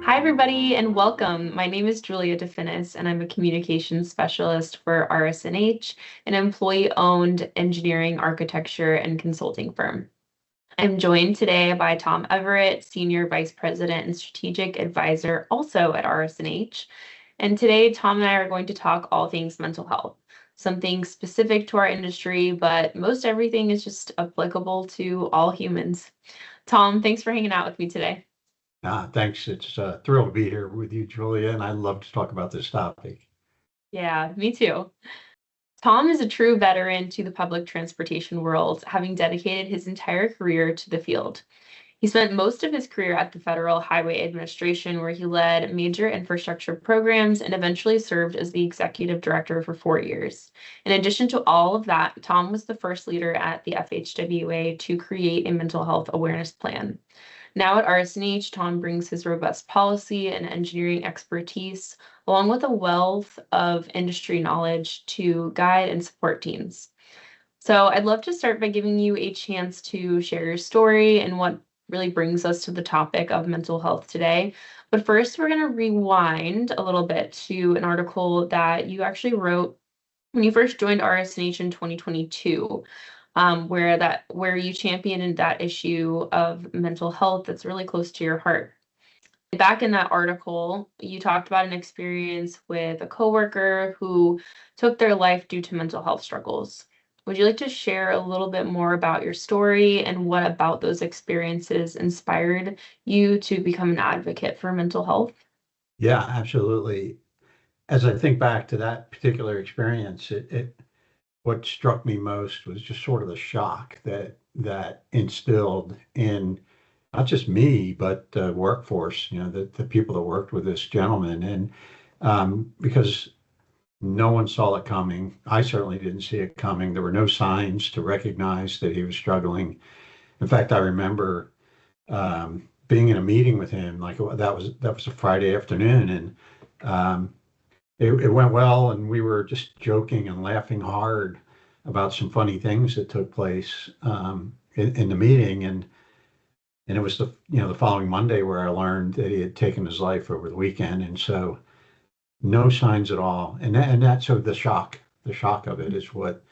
Hi, everybody, and welcome. My name is Julia DeFinis, and I'm a communications specialist for RS&H, an employee-owned engineering, architecture, and consulting firm. I'm joined today by Tom Everett, Senior Vice President and Strategic Advisor, also at RS&H. And today, Tom and I are going to talk all things mental health, something specific to our industry, but most everything is just applicable to all humans. Tom, thanks for hanging out with me today. Thanks. It's a thrill to be here with you, Julia, and I love to talk about this topic. Yeah, me too. Tom is a true veteran to the public transportation world, having dedicated his entire career to the field. He spent most of his career at the Federal Highway Administration, where he led major infrastructure programs and eventually served as the executive director for 4 years. In addition to all of that, Tom was the first leader at the FHWA to create a mental health awareness plan. Now at RS&H, Tom brings his robust policy and engineering expertise, along with a wealth of industry knowledge to guide and support teams. So I'd love to start by giving you a chance to share your story and what really brings us to the topic of mental health today. But first, we're going to rewind a little bit to an article that you actually wrote when you first joined RS&H in 2022. Where you championed that issue of mental health that's really close to your heart. Back in that article, you talked about an experience with a coworker who took their life due to mental health struggles. Would you like to share a little bit more about your story and what about those experiences inspired you to become an advocate for mental health? Yeah, absolutely. As I think back to that particular experience, what struck me most was just sort of the shock that instilled in not just me, but the workforce, the people that worked with this gentleman. And because no one saw it coming, I certainly didn't see it coming. There were no signs to recognize that he was struggling. In fact, I remember being in a meeting with him, like that was a Friday afternoon, and it went well, and we were just joking and laughing hard about some funny things that took place in the meeting, and it was the following Monday where I learned that he had taken his life over the weekend, and so no signs at all, and that's so the shock of it is what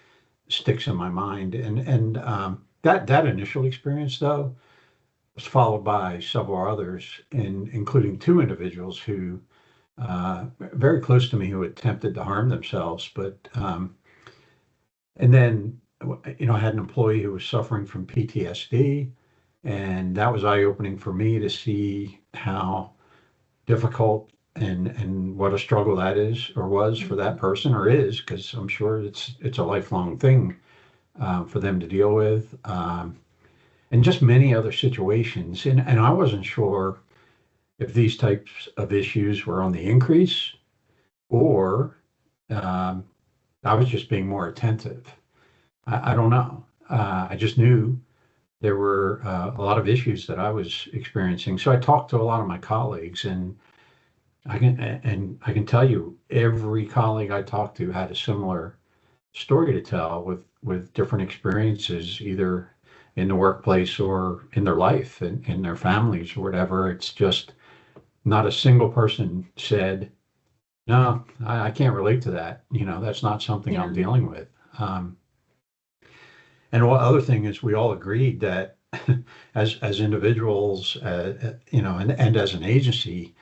sticks in my mind, and that initial experience though was followed by several others, including two individuals who very close to me who attempted to harm themselves. But and then I had an employee who was suffering from PTSD, and that was eye-opening for me to see how difficult and what a struggle that is or was for that person or is, because I'm sure it's a lifelong thing for them to deal with, and just many other situations. And I wasn't sure if these types of issues were on the increase or I was just being more attentive. I don't know. I just knew there were a lot of issues that I was experiencing. So I talked to a lot of my colleagues, and I can tell you every colleague I talked to had a similar story to tell with different experiences, either in the workplace or in their life and in their families or whatever. It's just not a single person said, no, I can't relate to that. That's not something I'm dealing with. And one other thing is we all agreed that as individuals, and as an agency,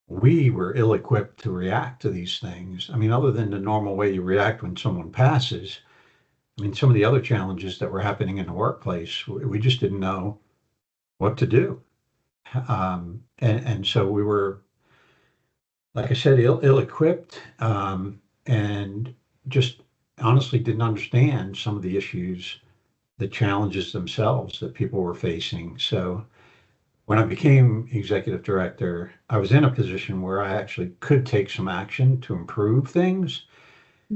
we were ill-equipped to react to these things. I mean, other than the normal way you react when someone passes, I mean, some of the other challenges that were happening in the workplace, we just didn't know what to do. And so we were, like I said, ill-equipped, and just honestly didn't understand some of the issues, the challenges themselves that people were facing. So when I became executive director, I was in a position where I actually could take some action to improve things.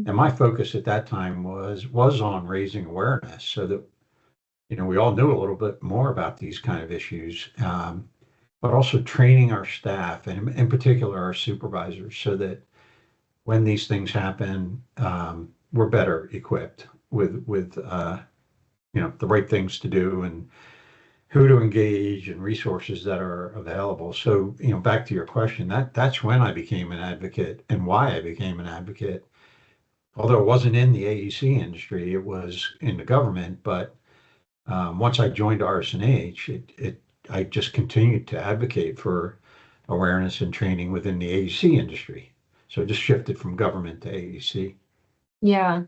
And my focus at that time was on raising awareness so that, we all knew a little bit more about these kind of issues, but also training our staff and in particular our supervisors so that when these things happen, we're better equipped with the right things to do who to engage and resources that are available. So, back to your question, that's when I became an advocate and why I became an advocate. Although it wasn't in the AEC industry, it was in the government. But once I joined RS&H, I just continued to advocate for awareness and training within the AEC industry. So it just shifted from government to AEC. Yeah,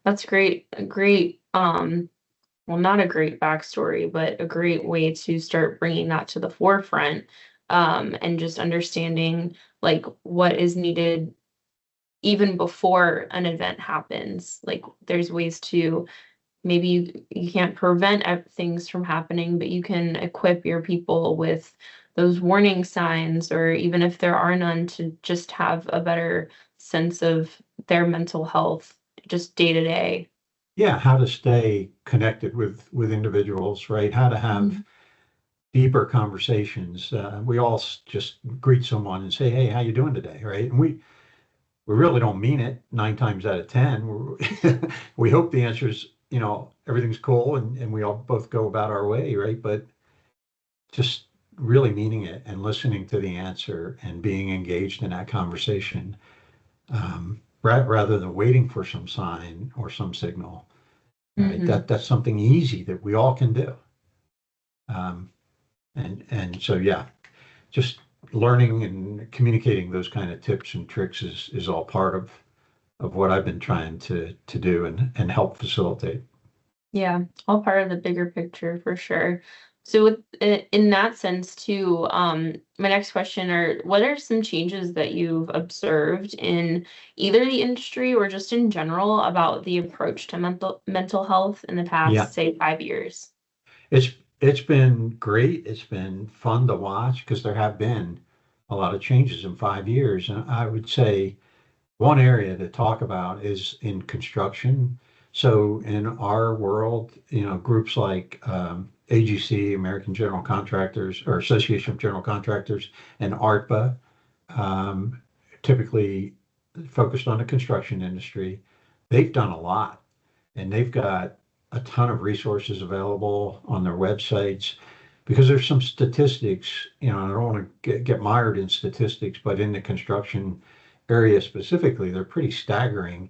that's great. A great, well, not a great backstory, but a great way to start bringing that to the forefront, and just understanding like what is needed even before an event happens. Like there's ways to maybe you can't prevent things from happening, but you can equip your people with those warning signs, or even if there are none, to just have a better sense of their mental health just day to day. Yeah, how to stay connected with individuals, right? How to have Mhm. deeper conversations. We all just greet someone and say, "Hey, how you doing today?" Right? And we really don't mean it 9 times out of 10. We hope the answer is, everything's cool and we all both go about our way, right? But just really meaning it and listening to the answer and being engaged in that conversation, rather than waiting for some sign or some signal, right? Mhm. That's something easy that we all can do. Um, and so, yeah, just learning and communicating those kind of tips and tricks is all part of what I've been trying to do and help facilitate. Yeah, all part of the bigger picture for sure. So in that sense too, my next question are what are some changes that you've observed in either the industry or just in general about the approach to mental health in the Yeah, past, say, 5 years? it's it's been great. It's been fun to watch because there have been a lot of changes in 5 years. And I would say one area to talk about is in construction. So in our world, groups like AGC, American General Contractors, or Association of General Contractors, and ARTBA, um, typically focused on the construction industry, they've done a lot, and they've got a ton of resources available on their websites because there's some statistics, I don't want to get mired in statistics, but in the construction area specifically, they're pretty staggering.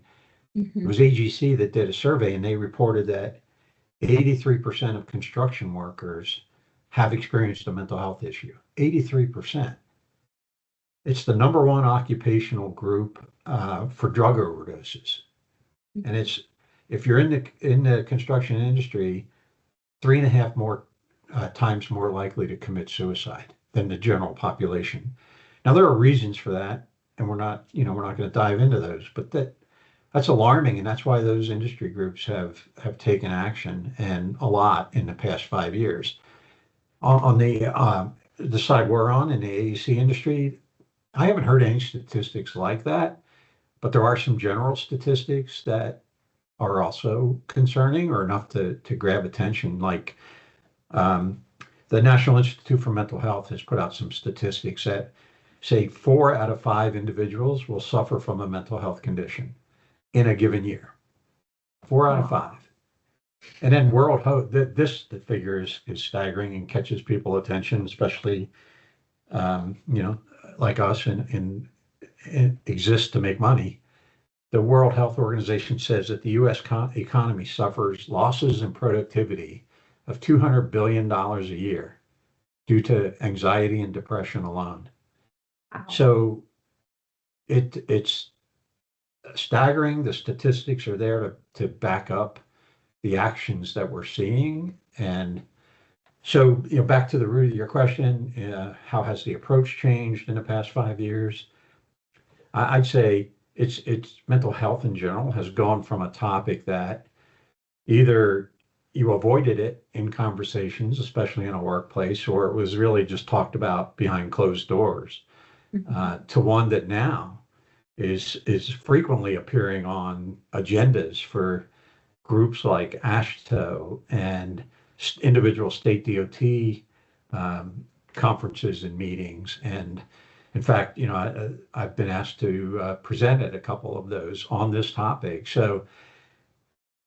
It Hmm. was AGC that did a survey and they reported that 83% of construction workers have experienced a mental health issue. 83%. It's the number one occupational group for drug overdoses. And it's, if you're in the construction industry, 3.5 more times more likely to commit suicide than the general population. Now there are reasons for that, and we're not going to dive into those, but that's alarming, and that's why those industry groups have taken action and a lot in the past 5 years. On the side we're on in the AEC industry, I haven't heard any statistics like that, but there are some general statistics that are also concerning or enough to grab attention. Like um, the National Institute for Mental Health has put out some statistics that say 4 out of 5 individuals will suffer from a mental health condition in a given year. 4 out of 5. And then World Health, the figure is staggering and catches people attention, especially um, you know, like us and exist to make money. The World Health Organization says that the U.S. economy suffers losses in productivity of $200 billion a year due to anxiety and depression alone. Wow. So it's staggering. The statistics are there to back up the actions that we're seeing. And so, back to the root of your question, how has the approach changed in the past 5 years? I'd say it's mental health in general has gone from a topic that either you avoided it in conversations, especially in a workplace, or it was really just talked about behind closed doors, Mhm. to one that now is frequently appearing on agendas for groups like ASHTO and individual state DOT conferences and meetings. And in fact, I've been asked to present at a couple of those on this topic. So,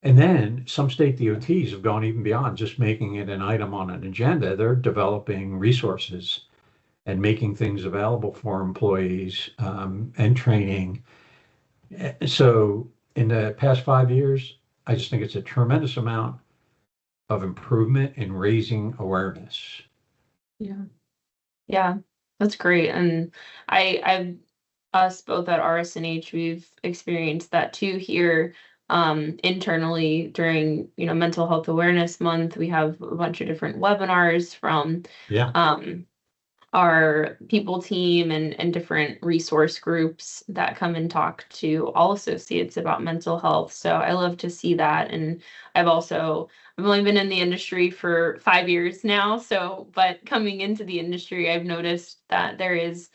And then some state DOTs have gone even beyond just making it an item on an agenda. They're developing resources and making things available for employees, and training. So in the past 5 years, I just think it's a tremendous amount of improvement in raising awareness. Yeah. Yeah, that's great. And I've us both at RS&H, we've experienced that too here internally during, Mental Health Awareness Month. We have a bunch of different webinars from Yeah. our people team and different resource groups that come and talk to all associates about mental health. So I love to see that. And I've only been in the industry for 5 years now. So, but coming into the industry, I've noticed that there is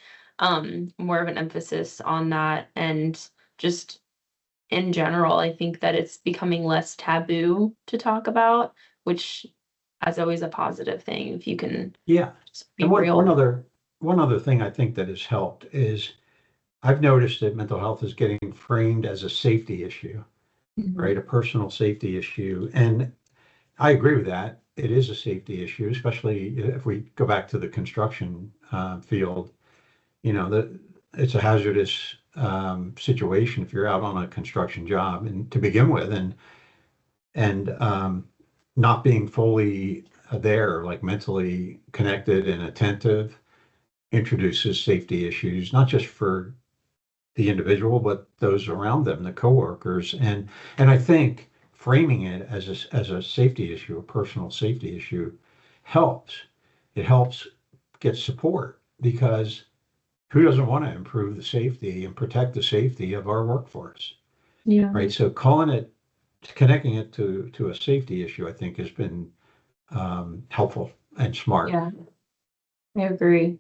more of an emphasis on that. And just in general, I think that it's becoming less taboo to talk about, which is always a positive thing if you can Yeah. just be And real. one other thing I think that has helped is I've noticed that mental health is getting framed as a safety issue, Mhm. right? A personal safety issue. And I agree with that. It is a safety issue, especially if we go back to the construction field. It's a hazardous situation if you're out on a construction job, and to begin with, and not being fully there, like mentally connected and attentive, introduces safety issues, not just for the individual, but those around them, the coworkers. And I think framing it as a safety issue, a personal safety issue, helps. It helps get support, because who doesn't want to improve the safety and protect the safety of our workforce, Yeah. right? So connecting it to a safety issue, I think has been helpful and smart. Yeah, I agree.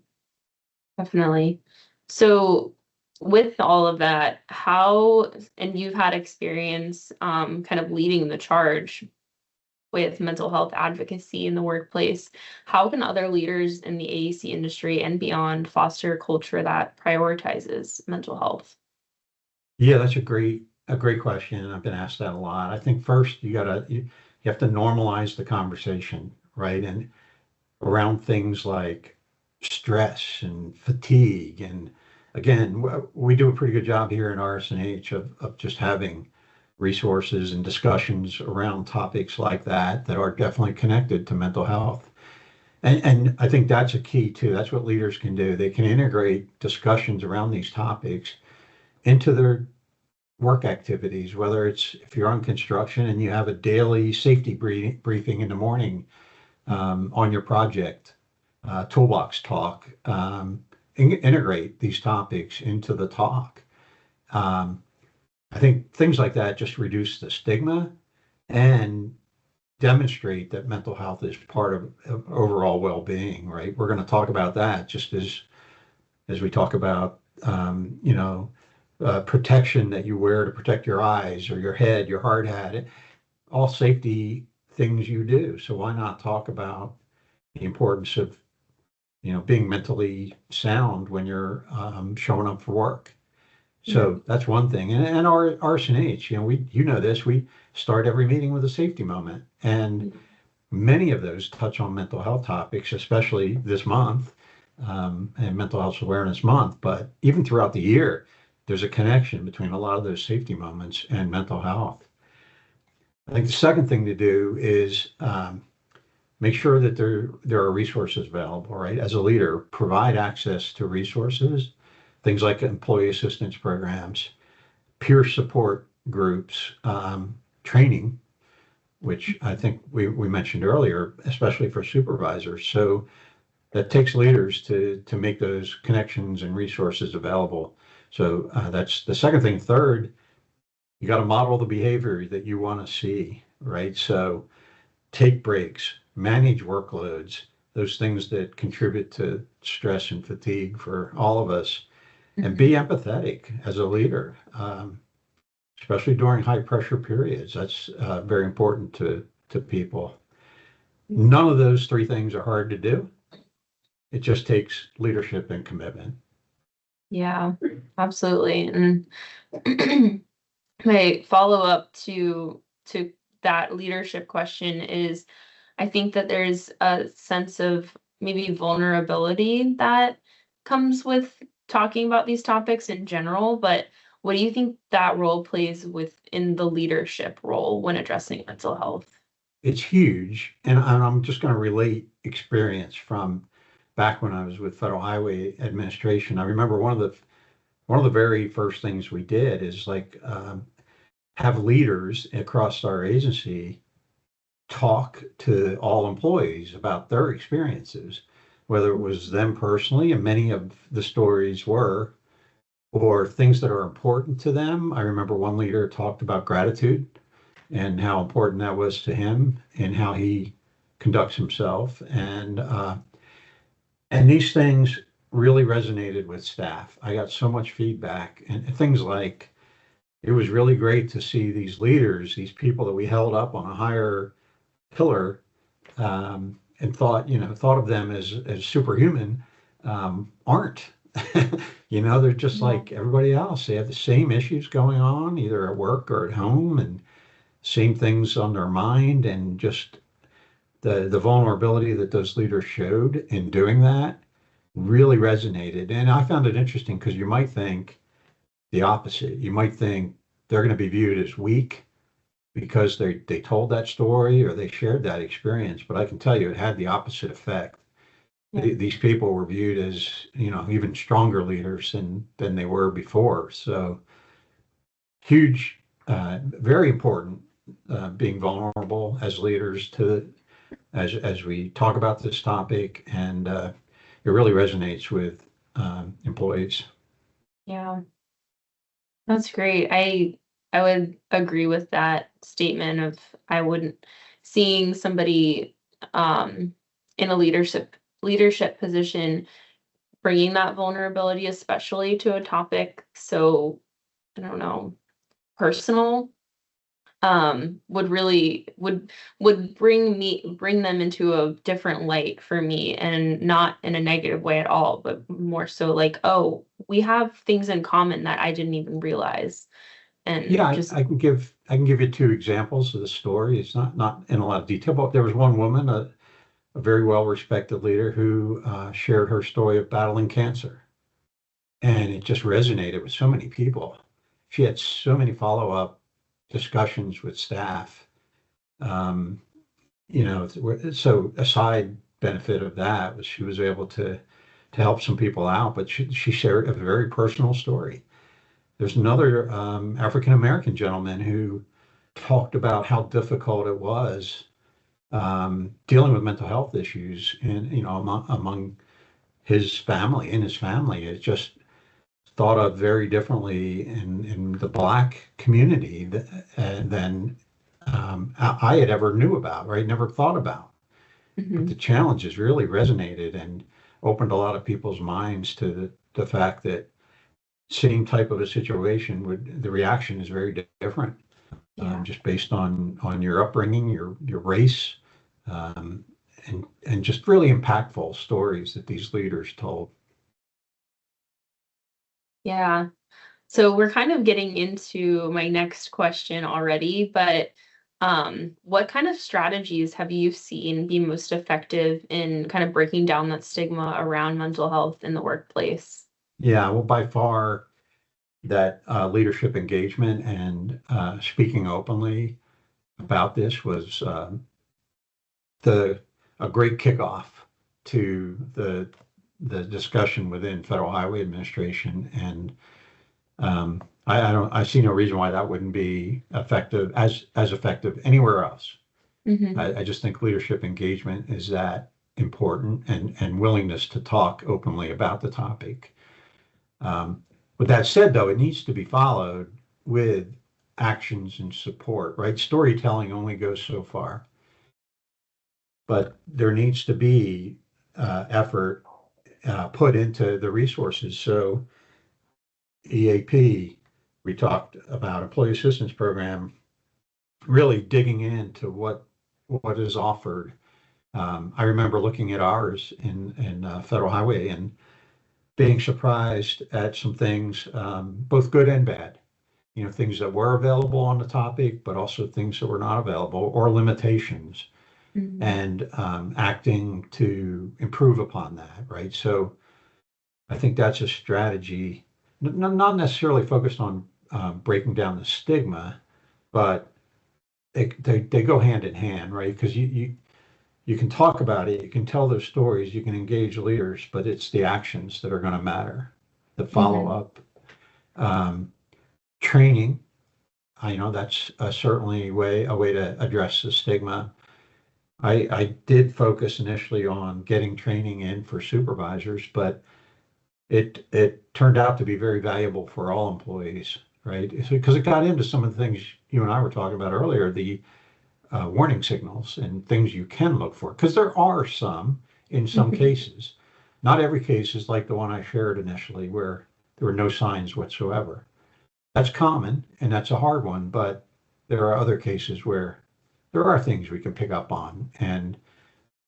Definitely. So with all of that, and you've had experience kind of leading the charge with mental health advocacy in the workplace, how can other leaders in the AEC industry and beyond foster a culture that prioritizes mental health? Yeah, that's a great question. And I've been asked that a lot. I think first you have to normalize the conversation, right? And around things like stress and fatigue. And again, we do a pretty good job here in RS&H of just having resources and discussions around topics like that are definitely connected to mental health. And I think that's a key too. That's what leaders can do. They can integrate discussions around these topics into their work activities, whether it's if you're on construction and you have a daily safety briefing in the morning on your project, toolbox talk, integrate these topics into the talk. I think things like that just reduce the stigma and demonstrate that mental health is part of overall well-being, right? We're going to talk about that just as we talk about, protection that you wear to protect your eyes or your head, your hard hat, all safety things you do. So why not talk about the importance of being mentally sound when you're showing up for work? So that's one thing. And our RS&H, you know this, we start every meeting with a safety moment. And many of those touch on mental health topics, especially this month, and Mental Health Awareness Month. But even throughout the year, there's a connection between a lot of those safety moments and mental health. I think the second thing to do is make sure that there are resources available, right? As a leader, provide access to resources, things like employee assistance programs, peer support groups, training, which I think we mentioned earlier, especially for supervisors. So that takes leaders to make those connections and resources available. So that's the second thing. Third, you got to model the behavior that you want to see, right? So take breaks, manage workloads, those things that contribute to stress and fatigue for all of us, and be empathetic as a leader, especially during high pressure periods. That's very important to people. None of those three things are hard to do. It just takes leadership and commitment. Yeah, absolutely. And my follow up to that leadership question is, I think that there's a sense of maybe vulnerability that comes with talking about these topics in general, but what do you think that role plays within the leadership role when addressing mental health? It's huge. And I'm just going to relate experience from back when I was with Federal Highway Administration. I remember one of the very first things we did is like have leaders across our agency talk to all employees about their experiences, whether it was them personally, and many of the stories were, or things that are important to them. I remember one leader talked about gratitude and how important that was to him and how he conducts himself. And these things really resonated with staff. I got so much feedback and things like it was really great to see these leaders, these people that we held up on a higher pillar, and thought of them as superhuman, aren't. They're just Yeah. like everybody else. They have the same issues going on, either at work or at home, and same things on their mind, and just the vulnerability that those leaders showed in doing that really resonated. And I found it interesting because you might think the opposite. You might think they're going to be viewed as weak because they told that story or they shared that experience. But I can tell you it had the opposite effect. Yeah. These people were viewed as, even stronger leaders than they were before. So huge, very important, being vulnerable as leaders as we talk about this topic, and it really resonates with employees. Yeah. That's great. I would agree with that statement of I wouldn't seeing somebody in a leadership position bringing that vulnerability, especially to a topic so, I don't know, personal, would really would bring them into a different light for me, and not in a negative way at all, but more so like, oh, we have things in common that I didn't even realize. Yeah, And just I can give you two examples of the story. It's not in a lot of detail, but there was one woman, a very well-respected leader, who shared her story of battling cancer, and it just resonated with so many people. She had so many follow-up discussions with staff. Um, so a side benefit of that was she was able to help some people out, but she shared a very personal story. There's another African American gentleman who talked about how difficult it was dealing with mental health issues, and among his family, in his family. It's just thought of very differently in the Black community than I had ever knew about, right? Never thought about. But the mhm, challenges really resonated and opened a lot of people's minds to the fact that same type of a situation the reaction is very different, yeah. just based on your upbringing, your race, um, and just really impactful stories that these leaders told. Yeah. So we're kind of getting into my next question already, but what kind of strategies have you seen be most effective in kind of breaking down that stigma around mental health in the workplace? Yeah, well, by far that leadership engagement and speaking openly about this was the a great kickoff to the discussion within Federal Highway Administration, and I see no reason why that wouldn't be effective as effective anywhere else. Hmm. I just think leadership engagement is that important, and willingness to talk openly about the topic. With that said, though, it needs to be followed with actions and support, right? Storytelling only goes so far, but there needs to be effort put into the resources. So EAP, we talked about employee assistance program, really digging into what is offered. I remember looking at ours in Federal Highway and being surprised at some things, both good and bad. things that were available on the topic, but also things that were not available or limitations, Mhm. and acting to improve upon that, right? So I think that's a strategy, not necessarily focused on breaking down the stigma, but they go hand in hand, right? Because you can talk about it, you can tell those stories, you can engage leaders, but it's the actions that are going to matter, the follow Mhm. up, um, training. I know that's certainly a way to address the stigma. I did focus initially on getting training in for supervisors, but it turned out to be very valuable for all employees, right? Because it got into some of the things you and I were talking about earlier, the warning signals and things you can look for, because there are some in some Mhm. cases. Not every case is like the one I shared initially, where there were no signs whatsoever. That's common and that's a hard one, but there are other cases where there are things we can pick up on and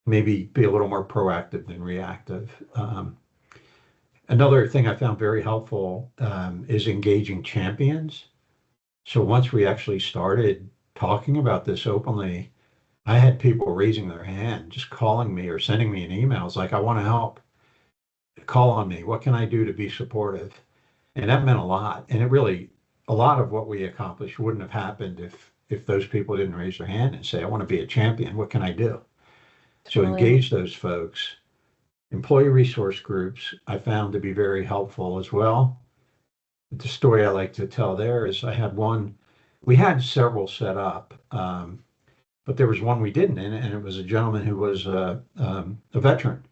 maybe be a little more proactive than reactive. Another thing I found very helpful is engaging champions. So once we actually started talking about this openly, I had people raising their hand, just calling me or sending me an email. It's like, I want to help. Call on me. What can I do to be supportive? And that meant a lot. And it really, a lot of what we accomplished wouldn't have happened if those people didn't raise their hand and say, I want to be a champion. What can I do? So Totally. engage those folks. Employee resource groups I found to be very helpful as well. The story I like to tell there is I had one, we had several set up, but there was one we didn't, and it was a gentleman who was a veteran.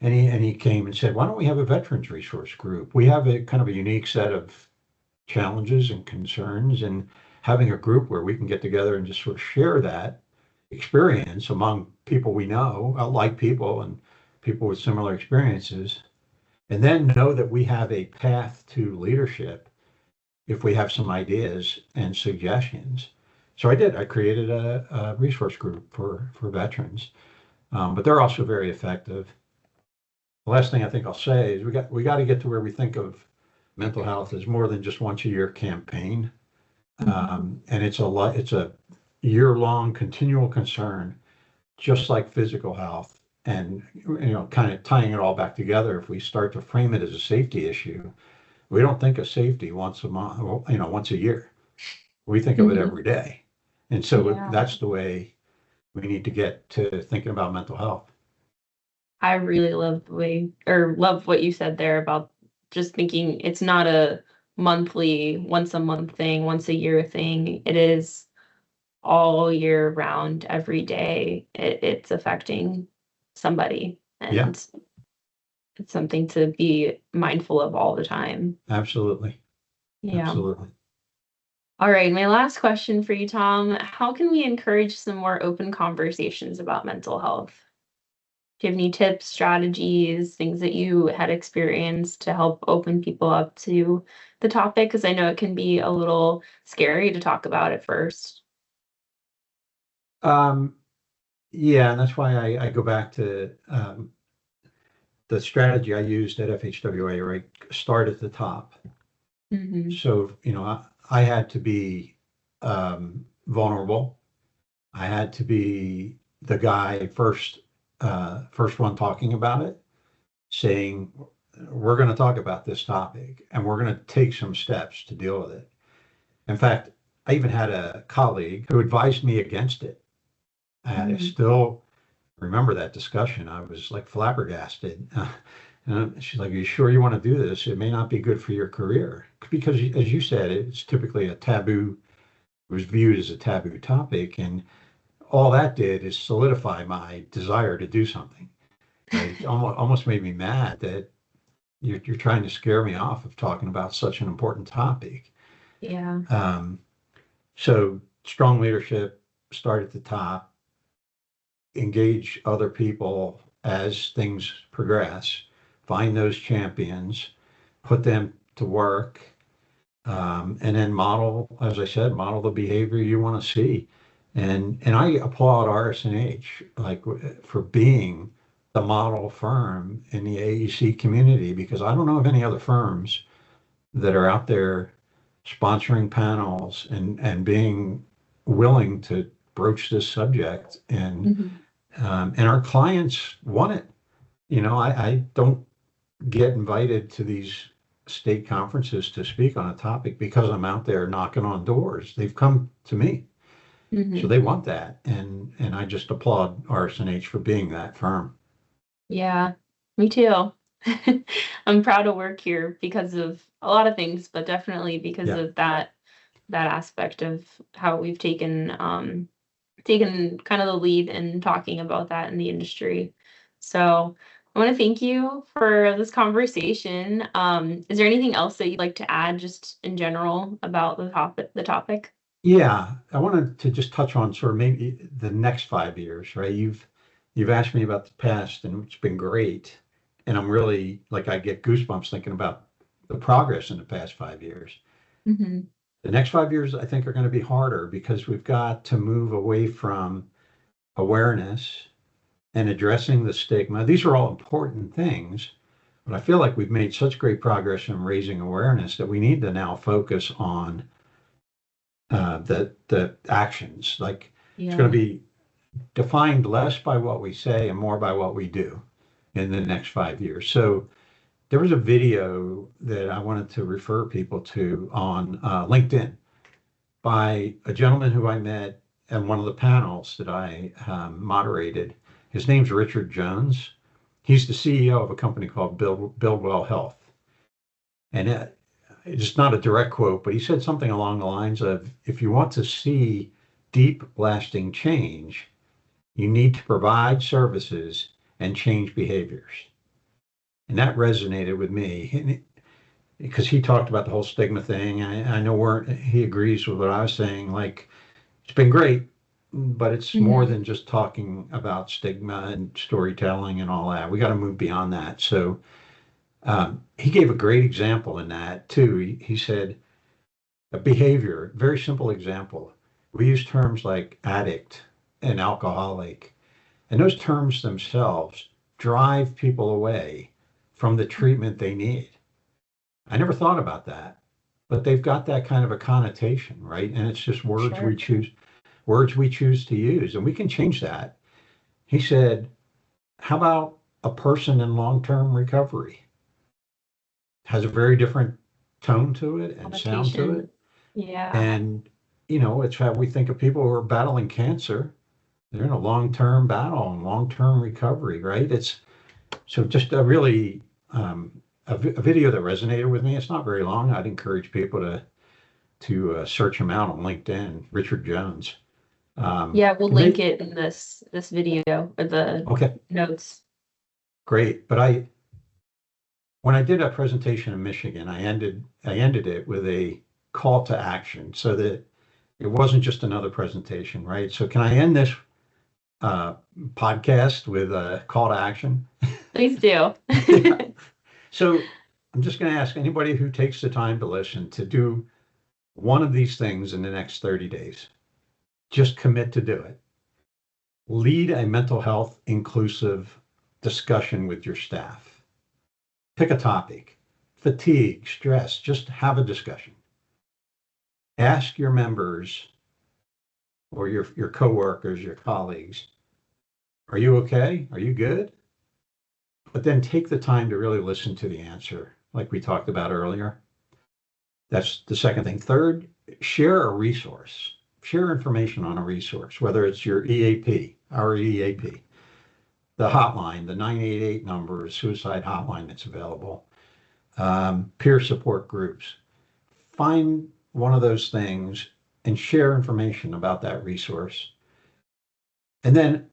And he came and said, why don't we have a veterans resource group? We have a kind of a unique set of challenges and concerns, and having a group where we can get together and just sort of share that experience among people we know, like people and people with similar experiences, and then know that we have a path to leadership if we have some ideas and suggestions. So I did. I created a resource group for veterans, but they're also very effective. The last thing I think I'll say is we got to get to where we think of mental health as more than just once a year campaign, Mhm. and it's a year long continual concern, just like physical health. And kind of tying it all back together, if we start to frame it as a safety issue, we don't think of safety once a month, well, once a year. We think of it Mhm. every day. And so Yeah. that's the way we need to get to thinking about mental health. I really love the way or love what you said there about just thinking it's not a monthly, once a month thing, once a year thing. It is all year round, every day. It's affecting somebody, Yeah, and it's something to be mindful of all the time. absolutely. Yeah. Absolutely. All right, my last question for you, Tom. How can we encourage some more open conversations about mental health? Do you have any tips, strategies, things that you had experienced to help open people up to the topic? Because I know it can be a little scary to talk about at first. Um, yeah, and that's why I go back to the strategy I used at FHWA, right? Start at the top. Mhm. So, I had to be vulnerable. I had to be the guy first one talking about it, saying, we're going to talk about this topic and we're going to take some steps to deal with it. In fact, I even had a colleague who advised me against it. I Mhm. still remember that discussion. I was like flabbergasted. And she's like, "Are you sure you want to do this? It may not be good for your career." Because, as you said, it's typically a taboo, it was viewed as a taboo topic. And all that did is solidify my desire to do something, right? It almost made me mad that you're trying to scare me off of talking about such an important topic. Yeah. Um, so, strong leadership, start at the top, engage other people as things progress, find those champions, put them to work, and then model, as I said, model the behavior you want to see. And I applaud RS&H like for being the model firm in the AEC community, because I don't know of any other firms that are out there sponsoring panels and being willing to broach this subject. And our clients want it. I don't get invited to these state conferences to speak on a topic because I'm out there knocking on doors. They've come to me. So they want that. And I just applaud RS&H for being that firm. Yeah, me too. I'm proud to work here because of a lot of things, but definitely because Yeah. of that aspect of how we've taken kind of the lead in talking about that in the industry. So I want to thank you for this conversation. Is there anything else that you'd like to add just in general about the topic? Yeah, I wanted to just touch on sort of maybe the next 5 years, right? You've asked me about the past, and it's been great. And I'm really like I get goosebumps thinking about the progress in the past 5 years. Mm-hmm. The next 5 years, I think, are going to be harder because we've got to move away from awareness and addressing the stigma. These are all important things, but I feel like we've made such great progress in raising awareness that we need to now focus on the actions. Like it's going Yeah. to be defined less by what we say and more by what we do in the next 5 years. So there was a video that I wanted to refer people to on LinkedIn by a gentleman who I met at one of the panels that I moderated. His name's Richard Jones. He's the CEO of a company called Build Well Health. And it's not a direct quote, but he said something along the lines of, if you want to see deep, lasting change, you need to provide services and change behaviors. And that resonated with me because he talked about the whole stigma thing. I know he agrees with what I was saying. Like, it's been great, but it's more Mm-hmm. than just talking about stigma and storytelling and all that. We got to move beyond that. So he gave a great example in that too. He said, a behavior, very simple example. We use terms like addict and alcoholic, and those terms themselves drive people away from the treatment they need. I never thought about that, but they've got that kind of a connotation, right? And it's just Sure. words we choose to use, and we can change that. He said, how about a person in long-term recovery? Has a very different tone to it and sound to Connotation. it. Yeah. And, it's how we think of people who are battling cancer. They're in a long-term battle and long-term recovery, right? It's so just a really a video that resonated with me. It's not very long. I'd encourage people to search him out on LinkedIn, Richard Jones. Yeah, we'll And link it in this video or the okay, notes. great. But when I did a presentation in Michigan, I ended it with a call to action so that it wasn't just another presentation, right? So can I end this podcast with a call to action? Please do. Yeah. So I'm just going to ask anybody who takes the time to listen to do one of these things in the next 30 days. Just commit to do it. Lead a mental health inclusive discussion with your staff. Pick a topic, fatigue, stress, just have a discussion. Ask your members or your coworkers, your colleagues, are you okay? Are you good? But then take the time to really listen to the answer, like we talked about earlier. That's the second thing. Third, share a resource. Share information on a resource, whether it's your EAP, our EAP, the hotline, the 988 number, suicide hotline that's available, peer support groups. Find one of those things and share information about that resource. And then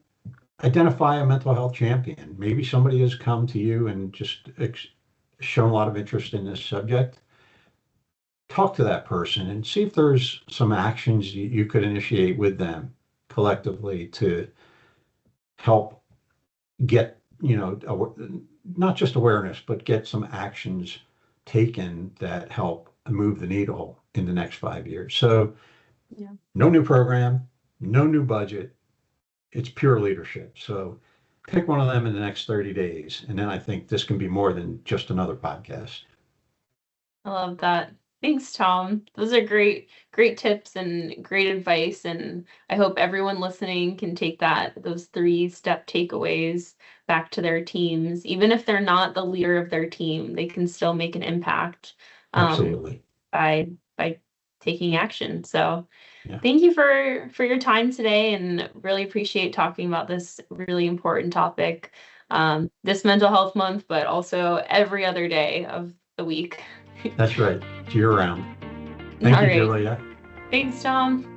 identify a mental health champion. Maybe somebody has come to you and just shown a lot of interest in this subject. Talk to that person and see if there's some actions you could initiate with them collectively to help get, not just awareness, but get some actions taken that help move the needle in the next 5 years. So Yeah. no new program, no new budget. It's pure leadership. So pick one of them in the next 30 days. And then I think this can be more than just another podcast. I love that. Thanks, Tom. Those are great tips and great advice. And I hope everyone listening can take those 3-step takeaways back to their teams. Even if they're not the leader of their team, they can still make an impact Absolutely. by taking action. So Yeah. thank you for your time today, and really appreciate talking about this really important topic. This mental health month, but also every other day of the week. That's right. Year round. All Thank you, right. Julia. Thanks, Tom.